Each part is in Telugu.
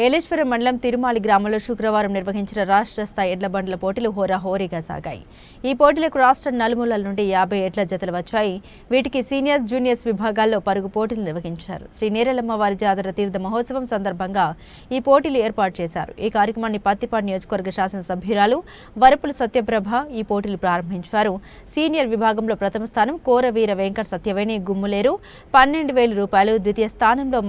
ఏలేశ్వరం మండలం తిరుమాలి గ్రామంలో శుక్రవారం నిర్వహించిన రాష్ట్ర స్థాయి ఎడ్ల బండ్ల పోటీలు హోరాహోరీగా సాగాయి. ఈ పోటీలకు రాష్ట్ర నలుమూలల నుండి 50 ఎడ్ల జతలు వచ్చాయి. వీటికి సీనియర్స్, జూనియర్స్ విభాగాల్లో పరుగు పోటీలు నిర్వహించారు. శ్రీ నేరేలమ్మ వారి జాతర తీర్థ మహోత్సవం సందర్భంగా ఈ పోటీలు ఏర్పాటు చేశారు. ఈ కార్యక్రమాన్ని పత్తిపాడు నియోజకవర్గ శాసనసభ్యురాలు వరపుల సత్యప్రభ ఈ పోటీలు ప్రారంభించారు. సీనియర్ విభాగంలో ప్రథమ స్థానం కోరవీర వెంకట సత్యవేణి గుమ్ములేరు 12,000 రూపాయలు, ద్వితీయ స్థానంలో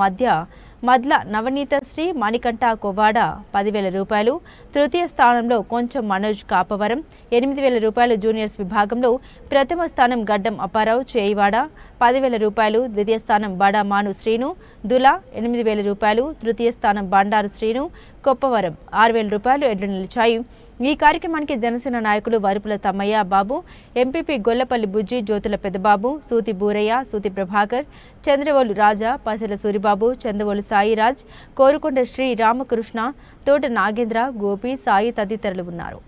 మద్ల నవనీత శ్రీ మణికంఠ కొవ్వాడ 10,000 రూపాయలు, తృతీయ స్థానంలో కొంచెం మనోజ్ కాపవరం 8,000 రూపాయలు, జూనియర్స్ విభాగంలో ప్రథమ స్థానం గడ్డం అప్పారావు చేయివాడ 10,000 రూపాయలు, ద్వితీయ స్థానం బడా మాను శ్రీను దులా 8,000 రూపాయలు, తృతీయ స్థానం బండారు శ్రీను కొప్పవరం 6,000 రూపాయలు ఎడ్లు నిలిచాయి. ఈ కార్యక్రమానికి జనసేన నాయకులు వరుపుల తమ్మయ్య బాబు, ఎంపీపీ గొల్లపల్లి బుజ్జి, జ్యోతుల పెద్దబాబు, సూతి బూరయ్య, సూతి ప్రభాకర్, చంద్రవోలు రాజా, పసల సూరిబాబు, చందవోలు సాయిరాజ్, కోరుకొండ శ్రీ రామకృష్ణ, తోట నాగేంద్ర, గోపి, సాయి తదితరులు ఉన్నారు.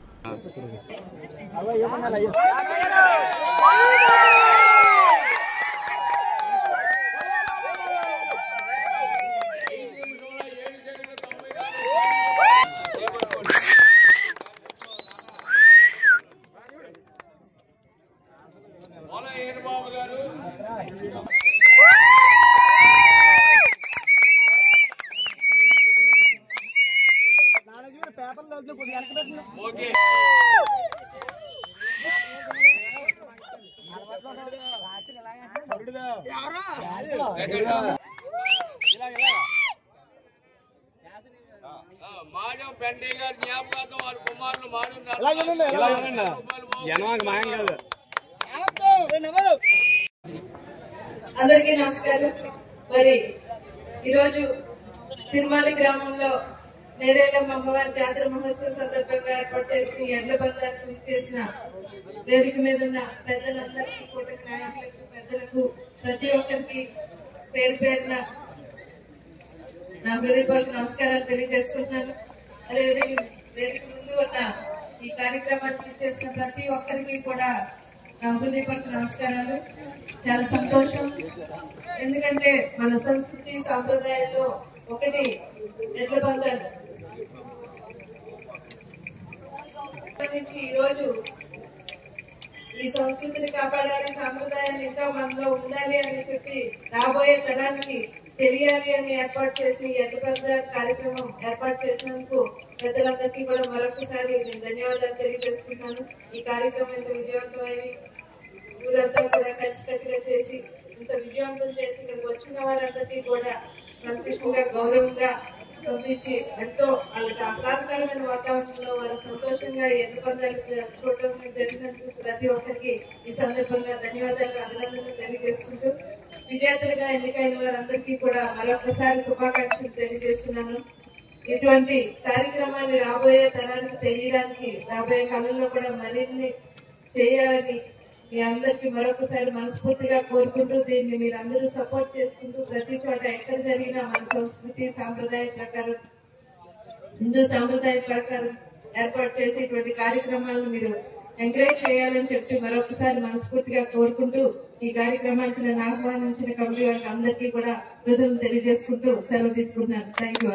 అందరికీ నమస్కారం. మరి ఈరోజు తిరుమల గ్రామంలో నేరేలమ్మ అమ్మవారి జాతర మహోత్సవం సందర్భంగా ఏర్పాటు చేసిన ఎడ్ల బంధాలను చేసిన వేదిక మీద ఉన్న పెద్దలందరికీ, కూటమి నాయకులకు, పెద్దలకు, ప్రతి ఒక్కరికి పేరు పేరున నా హృదయపూర్వక నమస్కారాలు తెలియజేసుకుంటున్నాను. అదేవిధంగా వేదిక ముందు ఉన్న ఈ కార్యక్రమాన్ని చేసిన ప్రతి ఒక్కరికి కూడా నా హృదయపూర్వక నమస్కారాలు. చాలా సంతోషం, ఎందుకంటే మన సంస్కృతి సాంప్రదాయాల్లో ఒకటి ఎడ్ల పందాలు. ఈ రోజు ఈ సంస్కృతిని కాపాడాలి, సాంప్రదాయాలు ఇంకా మనలో ఉండాలి అని చెప్పి రాబోయే తరానికి తెలియాలి అని ఏర్పాటు చేసి ఎడ్ల పందాల కార్యక్రమం ఏర్పాటు చేసినందుకు పెద్దలందరికీ కూడా మరొకసారి నేను ధన్యవాదాలు తెలియజేసుకుంటున్నాను. ఈ కార్యక్రమం ఇంత విజయవంతమైంది, ఊరంతా కూడా కలిసికట్టుగా చేసి ఇంత విజయవంతం చేసి ఇక్కడికి వచ్చిన వారందరికీ కూడా సంతోషంగా, గౌరవంగా పంపించి ఎంతో వాళ్ళకి ఆహ్లాదకరమైన వాతావరణంలో వారు సంతోషంగా ఎడ్ల పందాలు చూడటం జరిగినందుకు ప్రతి ఒక్కరికి ఈ సందర్భంగా ధన్యవాదాలు, అభినందనలు తెలియజేసుకుంటూ విజేతలుగా ఎన్నికైన వారందరికీ కూడా మరొకసారి శుభాకాంక్షలు తెలియజేస్తున్నాను. ఇటువంటి కార్యక్రమాన్ని రాబోయే తరానికి తెలియడానికి, రాబోయే కాలంలో కూడా మరిన్ని చేయాలని మీ అందరికీ మరొకసారి మనస్ఫూర్తిగా కోరుకుంటూ దీన్ని మీరందరూ సపోర్ట్ చేసుకుంటూ ప్రతి చోట ఎక్కడ జరిగినా మన సంస్కృతి సాంప్రదాయ ప్రకారం, హిందూ సాంప్రదాయ ప్రకారం ఏర్పాటు చేసి ఇటువంటి కార్యక్రమాలను మీరు ఎంకరేజ్ చేయాలని చెప్పి మరొకసారి మనస్ఫూర్తిగా కోరుకుంటూ ఈ కార్యక్రమానికి నన్ను ఆహ్వానించిన కమిటీ వారికి అందరికీ కూడా కృతజ్ఞతలు తెలియజేసుకుంటూ సెలవు తీసుకుంటున్నాను. Thank you.